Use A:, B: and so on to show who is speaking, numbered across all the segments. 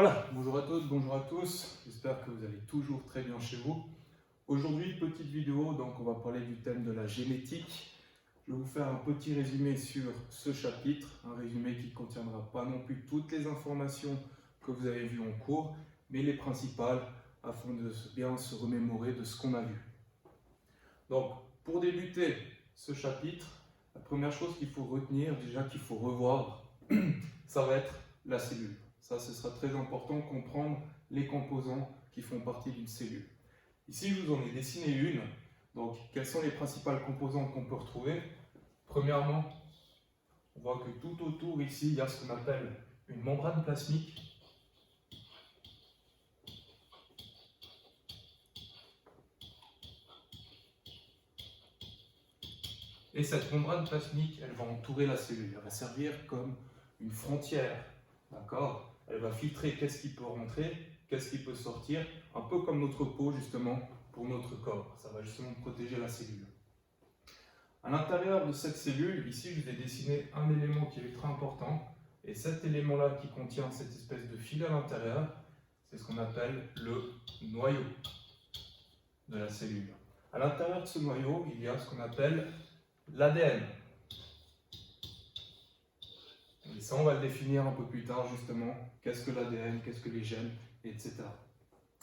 A: Voilà, bonjour à toutes, bonjour à tous, j'espère que vous allez toujours très bien chez vous. Aujourd'hui, petite vidéo, donc on va parler du thème de la génétique. Je vais vous faire un petit résumé sur ce chapitre, un résumé qui ne contiendra pas non plus toutes les informations que vous avez vues en cours, mais les principales, afin de bien se remémorer de ce qu'on a vu. Donc, pour débuter ce chapitre, la première chose qu'il faut retenir, déjà qu'il faut revoir, ça va être la cellule. Ça, ce sera très important, comprendre les composants qui font partie d'une cellule. Ici, je vous en ai dessiné une. Donc, quelles sont les principales composantes qu'on peut retrouver? Premièrement, on voit que tout autour, ici, il y a ce qu'on appelle une membrane plasmique. Et cette membrane plasmique, elle va entourer la cellule. Elle va servir comme une frontière. D'accord? Elle va filtrer qu'est-ce qui peut rentrer, qu'est-ce qui peut sortir, un peu comme notre peau, justement, pour notre corps. Ça va justement protéger la cellule. À l'intérieur de cette cellule, ici, je vais dessiner un élément qui est très important. Et cet élément-là qui contient cette espèce de fil à l'intérieur, c'est ce qu'on appelle le noyau de la cellule. À l'intérieur de ce noyau, il y a ce qu'on appelle l'ADN. Et ça, on va le définir un peu plus tard, justement. Qu'est-ce que l'ADN, qu'est-ce que les gènes, etc.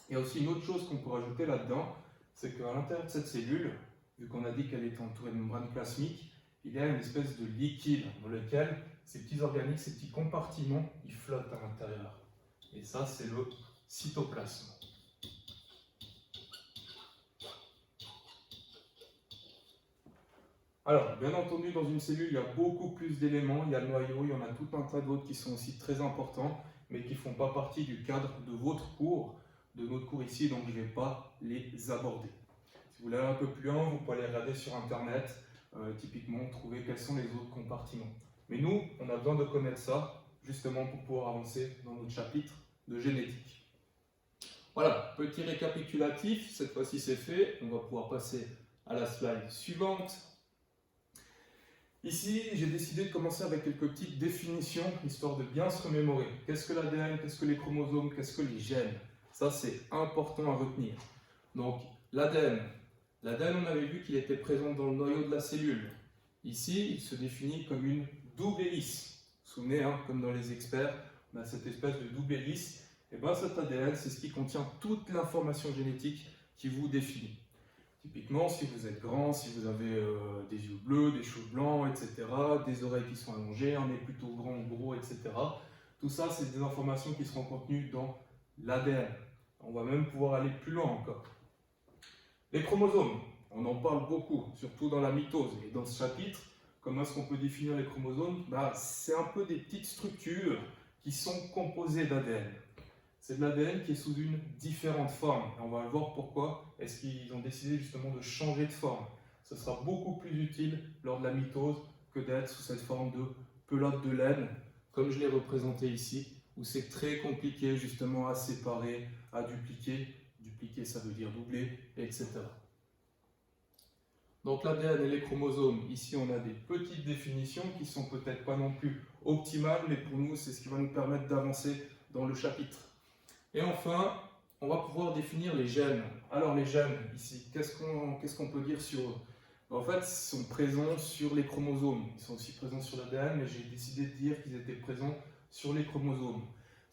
A: Il y a aussi une autre chose qu'on peut rajouter là-dedans, c'est qu'à l'intérieur de cette cellule, vu qu'on a dit qu'elle était entourée de membrane plasmique, il y a une espèce de liquide dans lequel ces petits organismes, ces petits compartiments, ils flottent à l'intérieur. Et ça, c'est le cytoplasme. Alors, bien entendu, dans une cellule, il y a beaucoup plus d'éléments. Il y a le noyau, il y en a tout un tas d'autres qui sont aussi très importants, mais qui ne font pas partie du cadre de votre cours, de notre cours ici, donc je ne vais pas les aborder. Si vous voulez aller un peu plus loin, vous pouvez aller regarder sur Internet, typiquement, trouver quels sont les autres compartiments. Mais nous, on a besoin de connaître ça, justement, pour pouvoir avancer dans notre chapitre de génétique. Voilà, petit récapitulatif, cette fois-ci c'est fait. On va pouvoir passer à la slide suivante. Ici, j'ai décidé de commencer avec quelques petites définitions, histoire de bien se remémorer. Qu'est-ce que l'ADN, qu'est-ce que les chromosomes, qu'est-ce que les gènes? Ça, c'est important à retenir. Donc, l'ADN. L'ADN, on avait vu qu'il était présent dans le noyau de la cellule. Ici, il se définit comme une double hélice. Vous vous souvenez, hein, comme dans les experts, on a cette espèce de double hélice. Et bien, cet ADN, c'est ce qui contient toute l'information génétique qui vous définit. Typiquement, si vous êtes grand, si vous avez des yeux bleus, des cheveux blancs, etc., des oreilles qui sont allongées, un nez plutôt grand ou gros, etc., tout ça, c'est des informations qui seront contenues dans l'ADN. On va même pouvoir aller plus loin encore. Les chromosomes, on en parle beaucoup, surtout dans la mitose. Et dans ce chapitre, comment est-ce qu'on peut définir les chromosomes? C'est un peu des petites structures qui sont composées d'ADN. C'est de l'ADN qui est sous une différente forme. Et on va voir pourquoi est-ce qu'ils ont décidé justement de changer de forme. Ce sera beaucoup plus utile lors de la mitose que d'être sous cette forme de pelote de laine, comme je l'ai représenté ici, où c'est très compliqué justement à séparer, à dupliquer. Dupliquer, ça veut dire doubler, etc. Donc l'ADN et les chromosomes, ici on a des petites définitions qui sont peut-être pas non plus optimales, mais pour nous c'est ce qui va nous permettre d'avancer dans le chapitre. Et enfin, on va pouvoir définir les gènes. Alors les gènes, ici, qu'est-ce qu'on peut dire sur eux? En fait, ils sont présents sur les chromosomes. Ils sont aussi présents sur l'ADN, mais j'ai décidé de dire qu'ils étaient présents sur les chromosomes.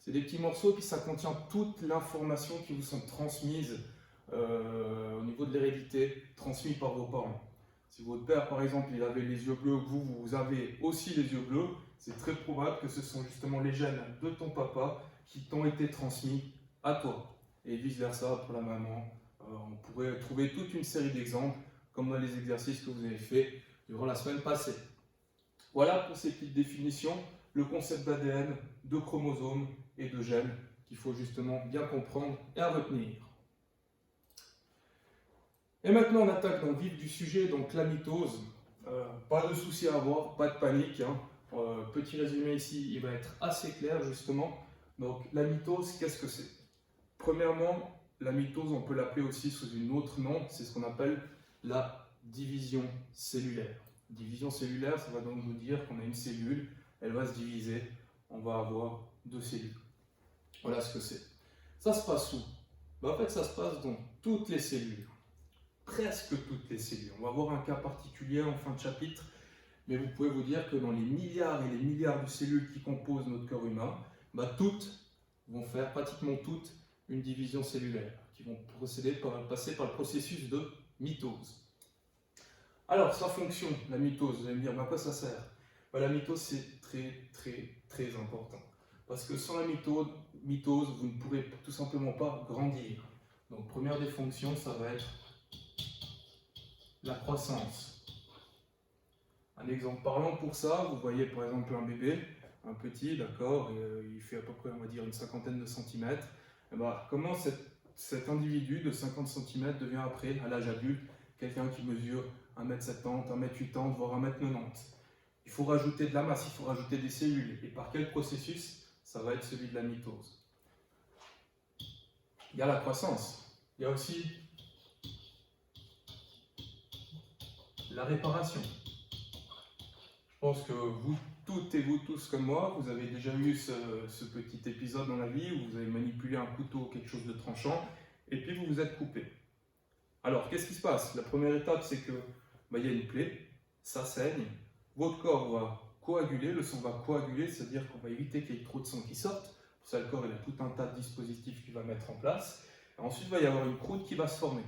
A: C'est des petits morceaux qui ça contient toute l'information qui vous sont transmises au niveau de l'hérédité, transmis par vos parents. Si votre père, par exemple, il avait les yeux bleus, vous avez aussi les yeux bleus, c'est très probable que ce sont justement les gènes de ton papa qui t'ont été transmis à toi. Et vice-versa pour la maman. On pourrait trouver toute une série d'exemples, comme dans les exercices que vous avez faits durant la semaine passée. Voilà pour ces petites définitions, le concept d'ADN, de chromosomes et de gènes qu'il faut justement bien comprendre et à retenir. Et maintenant, on attaque dans le vif du sujet, donc la mitose. Pas de souci à avoir, pas de panique. Hein. Petit résumé ici, il va être assez clair justement. Donc la mitose, qu'est-ce que c'est? Premièrement, la mitose, on peut l'appeler aussi sous un autre nom, c'est ce qu'on appelle la division cellulaire. Division cellulaire, ça va donc nous dire qu'on a une cellule, elle va se diviser, on va avoir deux cellules. Voilà ce que c'est. Ça se passe où? En fait, ça se passe dans toutes les cellules, presque toutes les cellules. On va voir un cas particulier en fin de chapitre, mais vous pouvez vous dire que dans les milliards et les milliards de cellules qui composent notre corps humain, toutes vont faire, pratiquement toutes, une division cellulaire, qui vont passer par le processus de mitose. Alors, sa fonction, la mitose, vous allez me dire, à quoi ça sert? La mitose, c'est très important. Parce que sans la mitose, vous ne pourrez tout simplement pas grandir. Donc, première des fonctions, ça va être la croissance. Un exemple parlant pour ça, vous voyez par exemple un bébé, un petit, d'accord, il fait à peu près, on va dire, une cinquantaine de centimètres. Comment cet individu de 50 cm devient après, à l'âge adulte, quelqu'un qui mesure 1m70, 1m80, voire 1m90? Il faut rajouter de la masse, il faut rajouter des cellules. Et par quel processus? Ça va être celui de la mitose. Il y a la croissance. Il y a aussi la réparation. Je pense que vous toutes et vous tous comme moi, vous avez déjà eu ce petit épisode dans la vie où vous avez manipulé un couteau, quelque chose de tranchant, et puis vous vous êtes coupé. Alors, qu'est-ce qui se passe? La première étape, c'est que il y a une plaie, ça saigne, votre corps va coaguler, le sang va coaguler, c'est-à-dire qu'on va éviter qu'il y ait trop de sang qui sorte. Pour ça, le corps il a tout un tas de dispositifs qu'il va mettre en place. Et ensuite, il va y avoir une croûte qui va se former.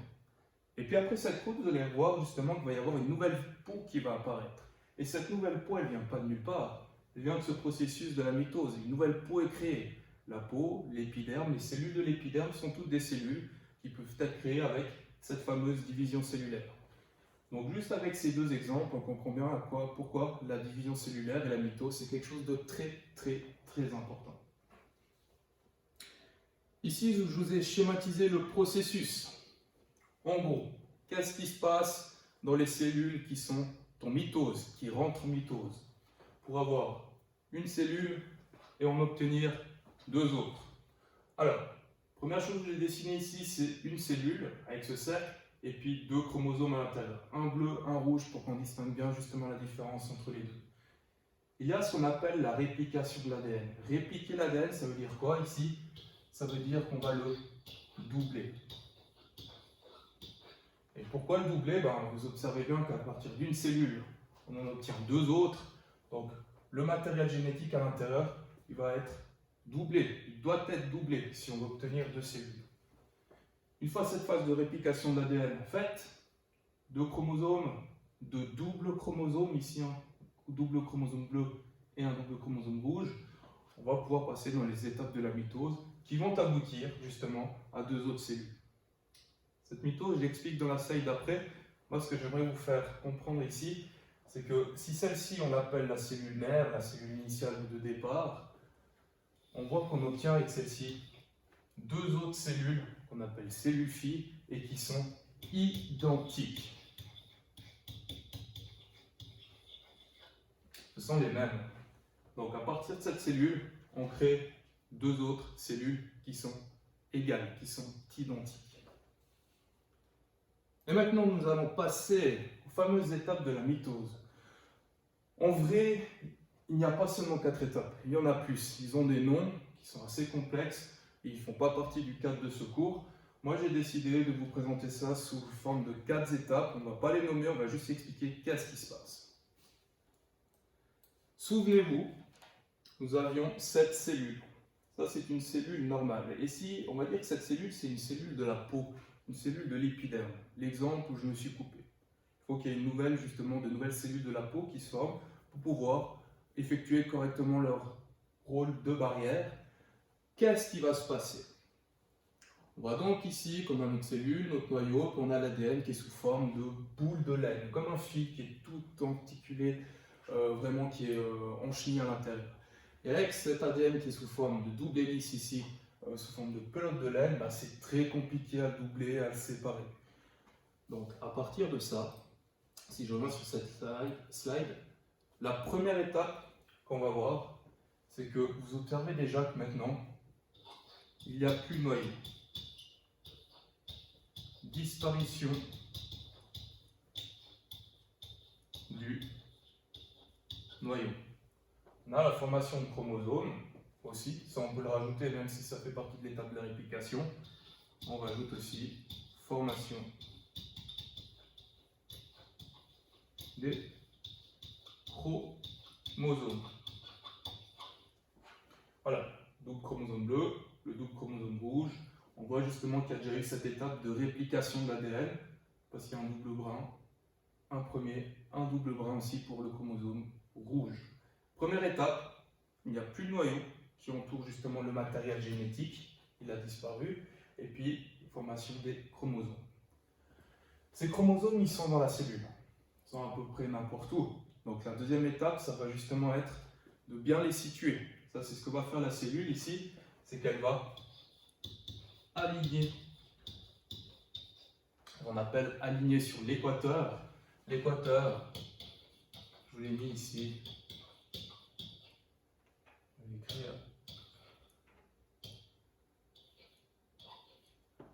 A: Et puis après cette croûte, vous allez voir justement qu'il va y avoir une nouvelle peau qui va apparaître. Et cette nouvelle peau, elle ne vient pas de nulle part. Elle vient de ce processus de la mitose. Une nouvelle peau est créée. La peau, l'épiderme, les cellules de l'épiderme sont toutes des cellules qui peuvent être créées avec cette fameuse division cellulaire. Donc juste avec ces deux exemples, on comprend bien pourquoi la division cellulaire et la mitose, c'est quelque chose de très important. Ici, je vous ai schématisé le processus. En gros, qu'est-ce qui se passe dans les cellules qui sont en mitose, qui rentrent en mitose, pour avoir une cellule et en obtenir deux autres? Alors, première chose que j'ai dessinée ici, c'est une cellule avec ce cercle et puis deux chromosomes à l'intérieur. Un bleu, un rouge pour qu'on distingue bien justement la différence entre les deux. Il y a ce qu'on appelle la réplication de l'ADN. Répliquer l'ADN, ça veut dire quoi ici? Ça veut dire qu'on va le doubler. Et pourquoi le doubler? Vous observez bien qu'à partir d'une cellule, on en obtient deux autres. Donc le matériel génétique à l'intérieur, il va être doublé. Il doit être doublé si on veut obtenir deux cellules. Une fois cette phase de réplication de l'ADN faite, deux chromosomes, de double chromosome, ici un double chromosome bleu et un double chromosome rouge, on va pouvoir passer dans les étapes de la mitose qui vont aboutir justement à deux autres cellules. Cette mitose, je l'explique dans la slide d'après. Moi, ce que j'aimerais vous faire comprendre ici, c'est que si celle-ci, on l'appelle la cellule mère, la cellule initiale de départ, on voit qu'on obtient avec celle-ci deux autres cellules qu'on appelle cellules filles et qui sont identiques. Ce sont les mêmes. Donc à partir de cette cellule, on crée deux autres cellules qui sont égales, qui sont identiques. Et maintenant, nous allons passer aux fameuses étapes de la mitose. En vrai, il n'y a pas seulement 4 étapes, il y en a plus. Ils ont des noms qui sont assez complexes et ils ne font pas partie du cadre de ce cours. Moi, j'ai décidé de vous présenter ça sous forme de 4 étapes. On ne va pas les nommer, on va juste expliquer qu'est-ce qui se passe. Souvenez-vous, nous avions 7 cellules. Ça, c'est une cellule normale. Et ici, on va dire que cette cellule, c'est une cellule de la peau, une cellule de l'épiderme. L'exemple où je me suis coupé. Il faut qu'il y ait de nouvelles cellules de la peau qui se forment pour pouvoir effectuer correctement leur rôle de barrière. Qu'est-ce qui va se passer? On voit donc ici qu'on a notre cellule, notre noyau, qu'on a l'ADN qui est sous forme de boule de laine, comme un fil qui est tout articulé, vraiment qui est enchevîtré à l'intérieur. Et avec cet ADN qui est sous forme de double hélice ici, sous forme de pelote de laine, c'est très compliqué à doubler, à le séparer. Donc à partir de ça, si je reviens sur cette slide, la première étape qu'on va voir, c'est que vous observez déjà que maintenant, il n'y a plus de noyau. Disparition du noyau. On a la formation de chromosomes. aussi, ça on peut le rajouter même si ça fait partie de l'étape de la réplication. On rajoute aussi formation des chromosomes. Voilà, double chromosome bleu, le double chromosome rouge. On voit justement qu'il y a déjà eu cette étape de réplication de l'ADN, parce qu'il y a un double brin, un premier, un double brin aussi pour le chromosome rouge. Première étape, il n'y a plus de noyau qui entoure justement le matériel génétique, il a disparu, et puis formation des chromosomes. Ces chromosomes, ils sont dans la cellule, ils sont à peu près n'importe où. Donc la deuxième étape, ça va justement être de bien les situer. Ça, c'est ce que va faire la cellule ici, c'est qu'elle va aligner. On appelle aligner sur l'équateur. L'équateur, je vous l'ai mis ici. Je vais écrire.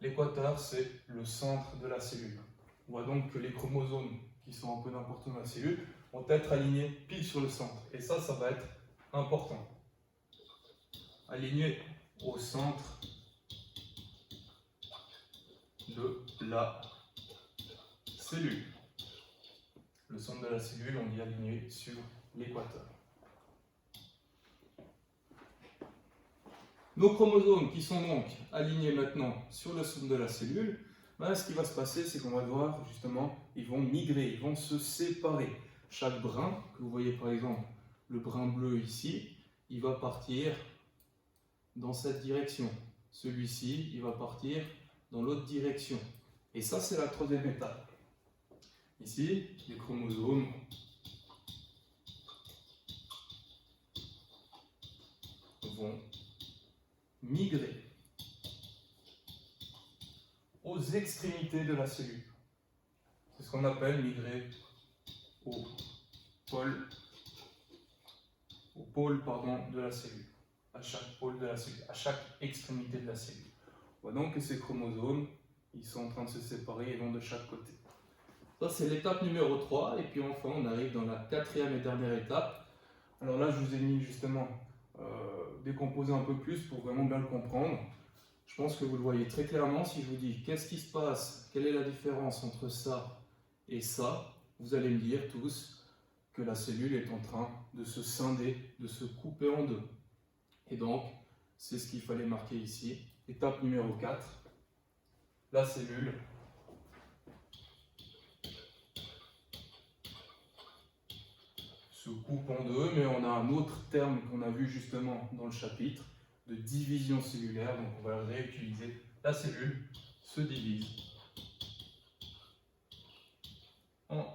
A: L'équateur, c'est le centre de la cellule. On voit donc que les chromosomes qui sont un peu n'importe où dans la cellule vont être alignés pile sur le centre. Et ça va être important. Alignés au centre de la cellule. Le centre de la cellule, on dit aligné sur l'équateur. Nos chromosomes qui sont donc alignés maintenant sur le centre de la cellule, ben, ce qui va se passer, c'est qu'on va voir justement, ils vont migrer, ils vont se séparer. Chaque brin, que vous voyez par exemple le brin bleu ici, il va partir dans cette direction. Celui-ci, il va partir dans l'autre direction. Et ça, c'est la troisième étape. Ici, les chromosomes vont migrer aux extrémités de la cellule. C'est ce qu'on appelle migrer au pôle de la cellule, à chaque pôle de la cellule, à chaque extrémité de la cellule. On voit donc que ces chromosomes, ils sont en train de se séparer et vont de chaque côté. Ça, c'est l'étape numéro 3, et puis enfin, on arrive dans la quatrième et dernière étape. Alors là, je vous ai mis justement décomposer un peu plus pour vraiment bien le comprendre. Je pense que vous le voyez très clairement. Si je vous dis qu'est-ce qui se passe, quelle est la différence entre ça et ça, vous allez me dire tous que la cellule est en train de se scinder, de se couper en deux. Et donc, c'est ce qu'il fallait marquer ici. Étape numéro 4, la cellule se coupe en deux, mais on a un autre terme qu'on a vu justement dans le chapitre de division cellulaire, donc on va le réutiliser. La cellule se divise en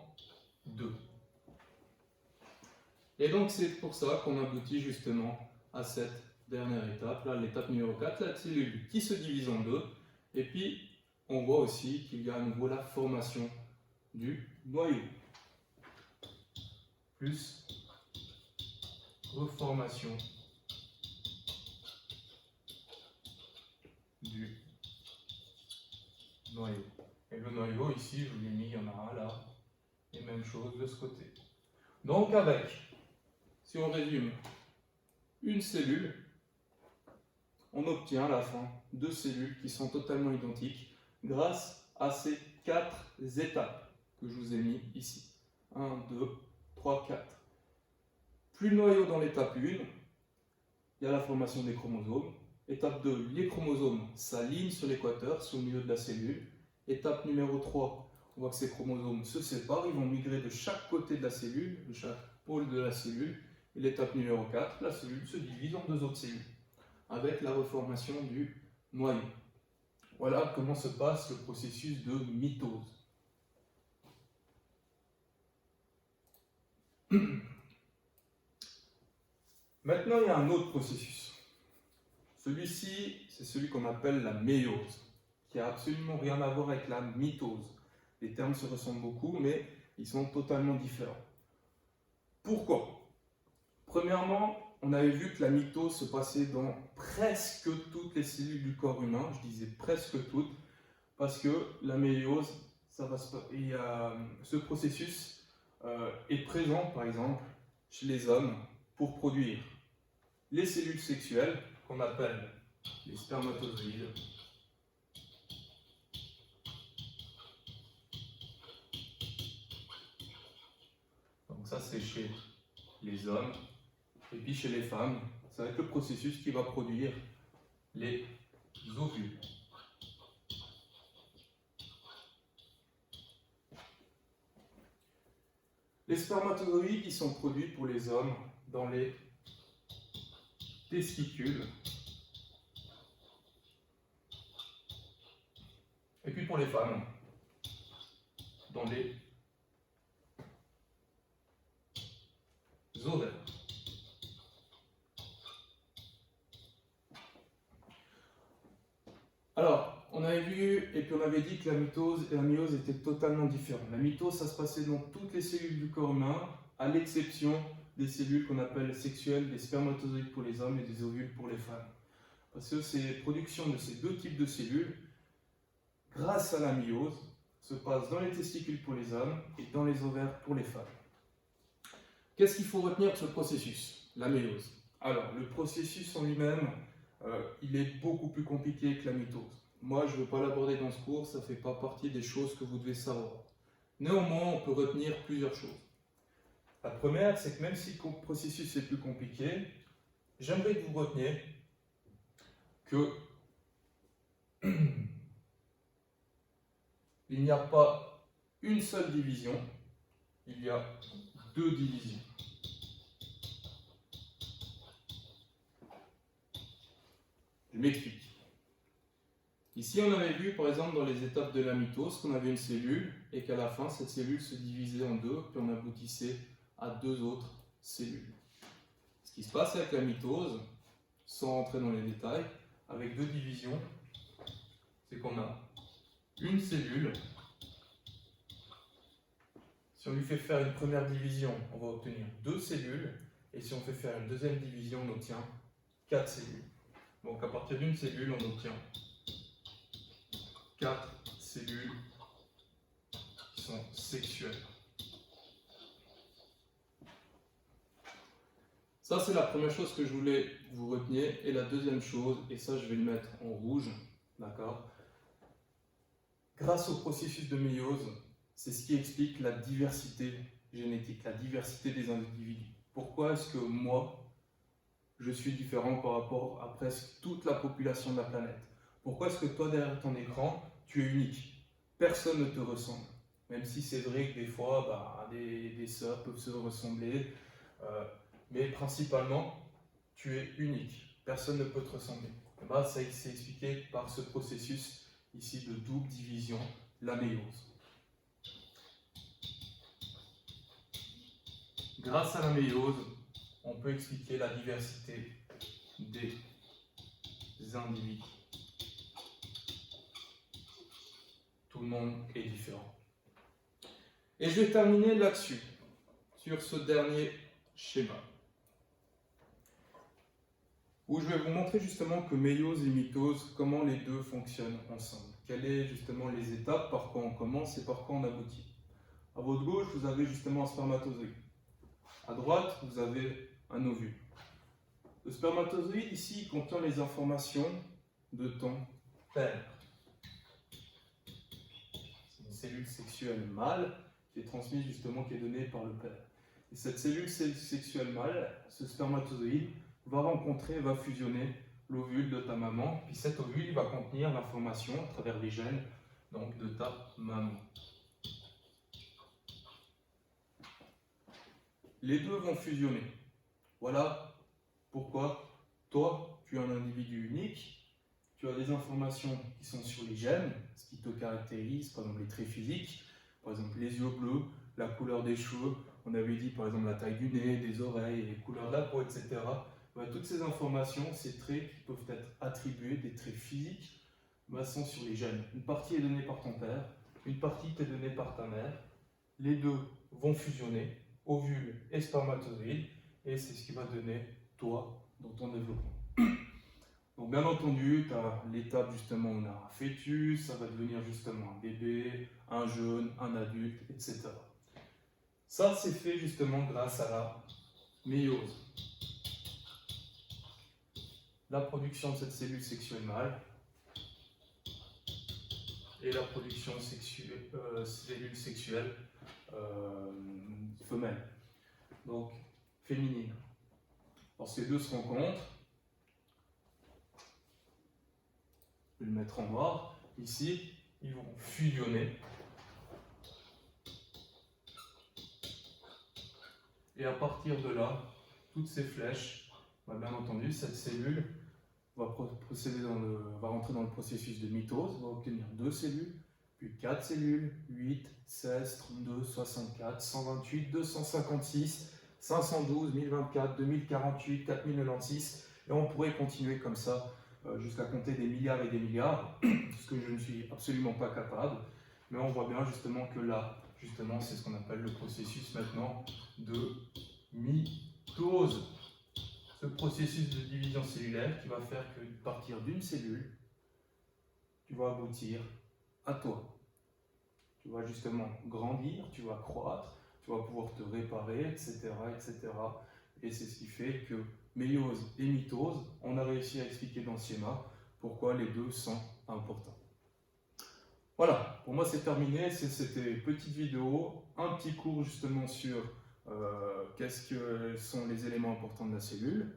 A: deux. Et donc c'est pour ça qu'on aboutit justement à cette dernière étape, là l'étape numéro 4, la cellule qui se divise en deux, et puis on voit aussi qu'il y a à nouveau la formation du noyau, plus reformation du noyau. Et le noyau ici, je vous l'ai mis, il y en a un là, et même chose de ce côté. Donc avec, si on résume, une cellule, on obtient à la fin deux cellules qui sont totalement identiques grâce à ces 4 étapes que je vous ai mis ici. 1, 2, 3, 4. Plus le noyau dans l'étape 1, il y a la formation des chromosomes. Étape 2, les chromosomes s'alignent sur l'équateur, sur le milieu de la cellule. Étape numéro 3, on voit que ces chromosomes se séparent, ils vont migrer de chaque côté de la cellule, de chaque pôle de la cellule. Et l'étape numéro 4, la cellule se divise en deux autres cellules, avec la reformation du noyau. Voilà comment se passe le processus de mitose. Maintenant, il y a un autre processus. Celui-ci, c'est celui qu'on appelle la méiose, qui n'a absolument rien à voir avec la mitose. Les termes se ressemblent beaucoup, mais ils sont totalement différents. Pourquoi? Premièrement, on avait vu que la mitose se passait dans presque toutes les cellules du corps humain. Je disais presque toutes, parce que la méiose, ce processus est présent, par exemple, chez les hommes pour produire les cellules sexuelles qu'on appelle les spermatozoïdes. Donc ça c'est chez les hommes. Et puis chez les femmes, ça va être le processus qui va produire les ovules. Les spermatozoïdes, ils sont produits pour les hommes dans les testicules. Et puis pour les femmes, dans les ovaires. Alors, on avait vu et puis on avait dit que la mitose et la méiose étaient totalement différentes. La mitose, ça se passait dans toutes les cellules du corps humain, à l'exception des cellules qu'on appelle sexuelles, des spermatozoïdes pour les hommes et des ovules pour les femmes. Parce que ces productions de ces deux types de cellules, grâce à la méiose, se passent dans les testicules pour les hommes et dans les ovaires pour les femmes. Qu'est-ce qu'il faut retenir de ce processus, la méiose? Alors, le processus en lui-même, il est beaucoup plus compliqué que la mitose. Moi, je ne veux pas l'aborder dans ce cours, ça ne fait pas partie des choses que vous devez savoir. Néanmoins, on peut retenir plusieurs choses. La première, c'est que même si le processus est plus compliqué, j'aimerais que vous reteniez que il n'y a pas une seule division, il y a deux divisions. Je m'explique. Ici, on avait vu, par exemple, dans les étapes de la mitose, qu'on avait une cellule et qu'à la fin, cette cellule se divisait en deux, puis on aboutissait à deux autres cellules. Ce qui se passe avec la mitose, sans rentrer dans les détails, avec deux divisions, c'est qu'on a une cellule. Si on lui fait faire une première division, on va obtenir deux cellules, et si on fait faire une deuxième division, on obtient quatre cellules. Donc à partir d'une cellule, on obtient 4 cellules qui sont sexuelles. Ça, c'est la première chose que je voulais que vous reteniez. Et la deuxième chose, et ça, je vais le mettre en rouge, d'accord? Grâce au processus de méiose, c'est ce qui explique la diversité génétique, la diversité des individus. Pourquoi est-ce que moi, je suis différent par rapport à presque toute la population de la planète? Pourquoi est-ce que toi, derrière ton écran, tu es unique? Personne ne te ressemble. Même si c'est vrai que des fois, des sœurs peuvent se ressembler, mais principalement, tu es unique. Personne ne peut te ressembler. Ça, c'est expliqué par ce processus ici de double division, la méiose. Grâce à la méiose, on peut expliquer la diversité des individus. Tout le monde est différent. Et je vais terminer là-dessus, sur ce dernier schéma, où je vais vous montrer justement que méiose et mitose, comment les deux fonctionnent ensemble. Quelles sont justement les étapes, par quoi on commence et par quoi on aboutit. À votre gauche, vous avez justement un spermatozoïde. À droite, vous avez un ovule. Le spermatozoïde ici contient les informations de ton père. C'est une cellule sexuelle mâle qui est transmise justement, qui est donnée par le père. Et cette cellule sexuelle mâle, ce spermatozoïde, va rencontrer, va fusionner l'ovule de ta maman, puis cet ovule va contenir l'information à travers les gènes donc, de ta maman. Les deux vont fusionner. Voilà pourquoi toi, tu es un individu unique, tu as des informations qui sont sur les gènes, ce qui te caractérise, par exemple les traits physiques, par exemple les yeux bleus, la couleur des cheveux, on avait dit par exemple la taille du nez, des oreilles, les couleurs de la peau, etc. Toutes ces informations, ces traits qui peuvent être attribués, des traits physiques, sont sur les gènes. Une partie est donnée par ton père, une partie t'est donnée par ta mère. Les deux vont fusionner, ovule et spermatozoïde, et c'est ce qui va donner toi dans ton développement. Donc bien entendu, tu as l'étape justement où on a un fœtus, ça va devenir justement un bébé, un jeune, un adulte, etc. Ça, c'est fait justement grâce à la méiose. la production de cette cellule sexuelle mâle et la production cellule sexuelle femelle, donc féminine. Lorsque les deux se rencontrent, je vais le mettre en noir, ici, ils vont fusionner. Et à partir de là, toutes ces flèches, bien entendu, cette cellule va rentrer dans le processus de mitose, va obtenir 2 cellules, puis 4 cellules, 8, 16, 32, 64, 128, 256, 512, 1024, 2048, 4096, et on pourrait continuer comme ça jusqu'à compter des milliards et des milliards, ce que je ne suis absolument pas capable, mais on voit bien justement que là, justement, c'est ce qu'on appelle le processus maintenant de mitose. Ce processus de division cellulaire qui va faire que, partir d'une cellule, tu vas aboutir à toi. Tu vas justement grandir, tu vas croître, tu vas pouvoir te réparer, etc., etc. Et c'est ce qui fait que méiose et mitose, on a réussi à expliquer dans le schéma pourquoi les deux sont importants. Voilà, pour moi c'est terminé, c'était une petite vidéo, un petit cours justement sur qu'est-ce que sont les éléments importants de la cellule,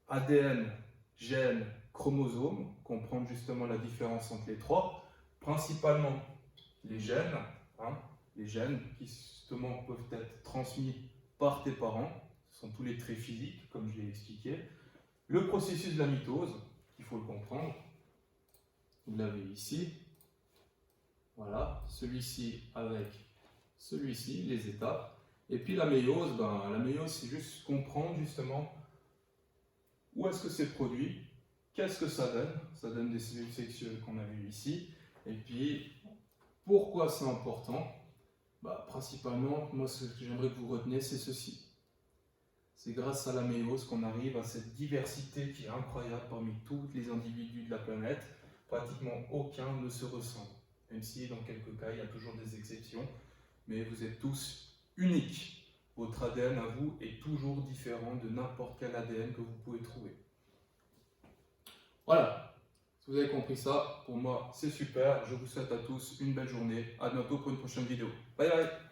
A: ADN, gènes, chromosomes, comprendre justement la différence entre les trois, principalement les gènes qui justement peuvent être transmis par tes parents, ce sont tous les traits physiques comme je l'ai expliqué, le processus de la mitose, il faut le comprendre, vous l'avez ici, voilà, celui-ci avec celui-ci, les étapes. Et puis la méiose, la méiose c'est juste comprendre justement où est-ce que c'est produit, qu'est-ce que ça donne des cellules sexuelles qu'on a vues ici, et puis pourquoi c'est important. Principalement, moi ce que j'aimerais que vous reteniez c'est ceci. C'est grâce à la méiose qu'on arrive à cette diversité qui est incroyable parmi tous les individus de la planète, pratiquement aucun ne se ressemble. Même si dans quelques cas, il y a toujours des exceptions, mais vous êtes tous uniques. Votre ADN à vous est toujours différent de n'importe quel ADN que vous pouvez trouver. Voilà, si vous avez compris ça, pour moi c'est super. Je vous souhaite à tous une belle journée. À bientôt pour une prochaine vidéo. Bye bye.